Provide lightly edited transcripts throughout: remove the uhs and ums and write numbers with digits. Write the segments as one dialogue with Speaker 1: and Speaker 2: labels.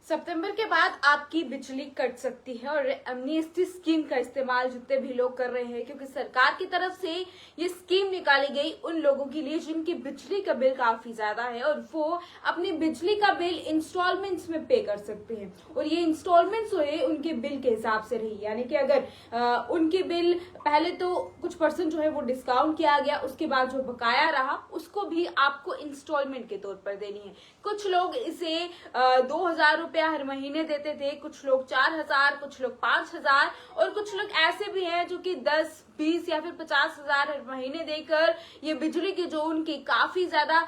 Speaker 1: सितंबर के बाद आपकी बिजली कट सकती है और एमनेस्टी स्कीम का इस्तेमाल जितने भी लोग कर रहे हैं, क्योंकि सरकार की तरफ से ये स्कीम निकाली गई उन लोगों के लिए जिनकी बिजली का बिल काफी ज्यादा है और वो अपनी बिजली का बिल इंस्टॉलमेंट्स में पे कर सकते हैं। और ये इंस्टॉलमेंट्स जो है उनके बिल के हिसाब से रही, यानी कि अगर उनके बिल पहले तो कुछ परसेंट जो है वो डिस्काउंट किया गया, उसके बाद जो बकाया रहा उसको भी आपको इंस्टॉलमेंट के तौर पर देनी है। कुछ लोग इसे 2,000 रुपया हर महीने देते थे, कुछ लोग 4,000, कुछ लोग 5,000 और कुछ लोग ऐसे भी हैं जो कि 10, 20 या फिर 50,000 हर महीने देकर ये बिजली की जो उनकी काफी ज्यादा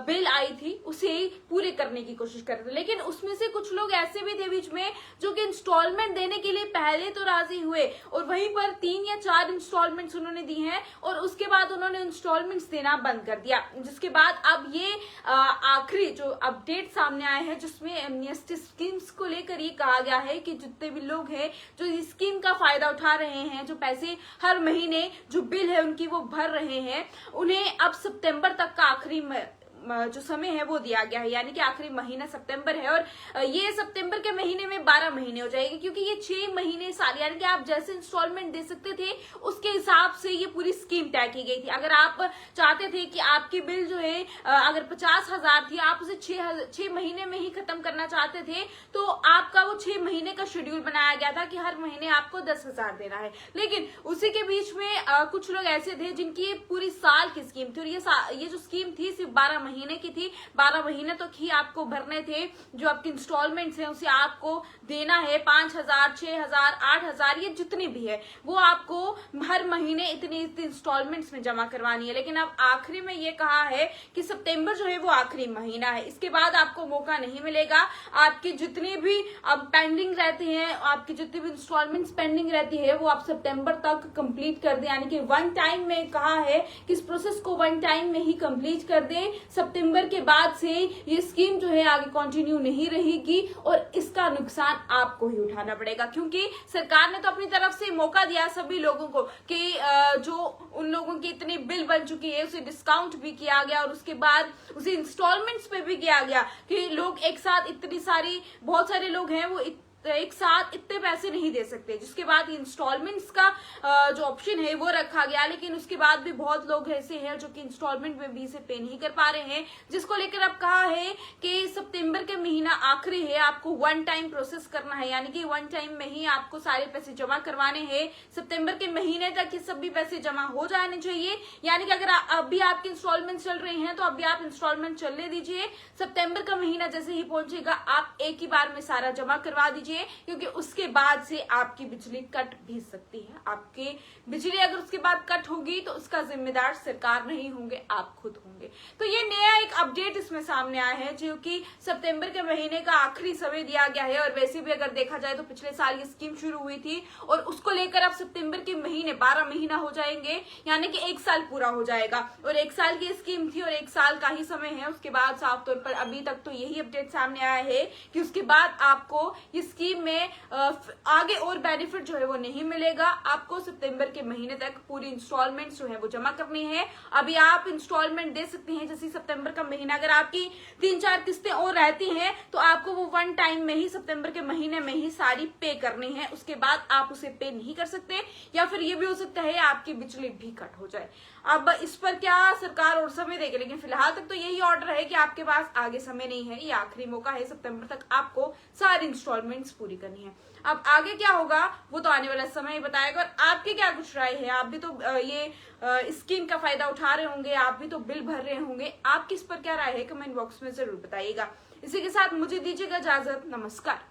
Speaker 1: बिल आई थी उसे पूरे करने की कोशिश कर रहे थे। लेकिन उसमें से कुछ लोग ऐसे भी थे बीच में जो कि इंस्टॉलमेंट देने के लिए पहले तो राजी हुए और वहीं पर 3 या 4 इंस्टॉलमेंट्स उन्होंने दी हैं और उसके बाद उन्होंने इंस्टॉलमेंट्स देना बंद कर दिया, जिसके बाद अब ये आखिरी जो अपडेट सामने आए हैं जिसमें एमनेस्टी स्कीम्स को लेकर ये कहा गया है कि जितने भी लोग हैं जो इस स्कीम का फायदा उठा रहे हैं, जो पैसे हर महीने जो बिल है उनकी वो भर रहे हैं, उन्हें अब सितंबर तक का आखिरी जो समय है वो दिया गया है, यानी कि आखिरी महीना सितंबर है और ये सितंबर के महीने में 12 महीने हो जाएगी, क्योंकि ये 6 महीने साल, यानी कि आप जैसे इंस्टॉलमेंट दे सकते थे उसके हिसाब से ये पूरी स्कीम तय की गई थी। अगर आप चाहते थे कि आपकी बिल जो है अगर 50,000 थी, आप उसे 6 महीने में ही खत्म करना चाहते थे, तो आपका वो 6 महीने का शेड्यूल बनाया गया था कि हर महीने आपको 10,000 देना है। लेकिन उसी के बीच में कुछ लोग ऐसे थे जिनकी पूरी साल की स्कीम थी और ये जो स्कीम थी सिर्फ 12 महीने की थी। 12 महीने तक ही आपको भरने थे, जो आपके इंस्टॉलमेंट्स हैं उसे आपको देना है 5,000, 6,000, 8,000, ये जितनी भी है वो आपको हर महीने इतनी इंस्टॉलमेंट्स में जमा करवानी है। लेकिन अब आखिरी में ये कहा है कि सितंबर जो है वो आखिरी महीना है, इसके बाद आपको मौका नहीं मिलेगा। आपकी जितनी भी अब पेंडिंग रहती हैं, आपकी जितनी भी इंस्टॉलमेंट्स पेंडिंग रहती है वो आप सितंबर तक कंप्लीट कर दें, यानी कि वन टाइम में कहा है कि इस प्रोसेस को वन टाइम में ही कंप्लीट कर दें। सितंबर के बाद से ये स्कीम जो है आगे कंटिन्यू नहीं रहेगी और इसका नुकसान आपको ही उठाना पड़ेगा, क्योंकि सरकार ने तो अपनी तरफ से मौका दिया सभी लोगों को कि जो उन लोगों की इतनी बिल बन चुकी है उसे डिस्काउंट भी किया गया और उसके बाद उसे इंस्टॉलमेंट्स पे भी किया गया कि लोग एक साथ बहुत सारे लोग हैं वो एक साथ इतने पैसे नहीं दे सकते, जिसके बाद इंस्टॉलमेंट्स का जो ऑप्शन है वो रखा गया। लेकिन उसके बाद भी बहुत लोग ऐसे हैं जो कि इंस्टॉलमेंट में भी इसे पे नहीं कर पा रहे हैं, जिसको लेकर अब कहा है कि सितंबर के महीना आखिरी है, आपको वन टाइम प्रोसेस करना है, यानी कि वन टाइम में ही आपको सारे पैसे जमा करवाने हैं। सितंबर के महीने तक ये सभी पैसे जमा हो जाने चाहिए, यानी कि अगर अभी आपके इंस्टॉलमेंट चल रहे हैं तो अभी आप इंस्टॉलमेंट चलने दीजिए। सितंबर का महीना जैसे ही पहुंचेगा आप एक ही बार में सारा जमा करवा दीजिए, क्योंकि उसके बाद से आपकी बिजली कट भी सकती है। आपकी बिजली अगर उसके बाद कट होगी तो उसका जिम्मेदार सरकार नहीं होंगे, आप खुद होंगे। तो ये नया एक अपडेट इसमें सामने आया है जो कि सितंबर के महीने का आखिरी समय दिया गया है। और वैसे भी अगर देखा जाए तो पिछले साल ये स्कीम शुरू हुई थी और उसको लेकर अब सितंबर के महीने 12 महीना हो जाएंगे, यानी कि 1 साल पूरा हो जाएगा। और 1 साल की स्कीम थी और 1 साल का ही समय है। उसके बाद साफ तौर पर अभी तक तो यही अपडेट सामने आया है कि उसके बाद आपको ये स्कीम में आगे और बेनिफिट जो है वो नहीं मिलेगा। आपको सितंबर के महीने तक पूरी इंस्टॉलमेंट जो है वो जमा करनी है। अभी आप इंस्टॉलमेंट दे सकते हैं, जैसे सितंबर का महीना अगर आपकी 3-4 किस्तें और रहती हैं तो आपको वो वन टाइम में ही सितंबर के महीने में ही सारी पे करनी है, उसके बाद आप उसे पे नहीं कर सकते। या फिर ये भी हो सकता है आपकी बिजली भी कट हो जाए। अब इस पर क्या सरकार और समय देगी, लेकिन फिलहाल तक तो यही ऑर्डर है कि आपके पास आगे समय नहीं है, ये आखिरी मौका है, सितंबर तक आपको सारी इंस्टॉलमेंट्स पूरी करनी है। अब आगे क्या होगा वो तो आने वाला समय ही बताएगा। और आपकी क्या कुछ राय है, आप भी तो ये स्कीम का फायदा उठा रहे होंगे, आप भी तो बिल भर रहे होंगे, आपकी इस पर क्या राय है कमेंट बॉक्स में जरूर बताइएगा। इसी के साथ मुझे दीजिएगा इजाजत, नमस्कार।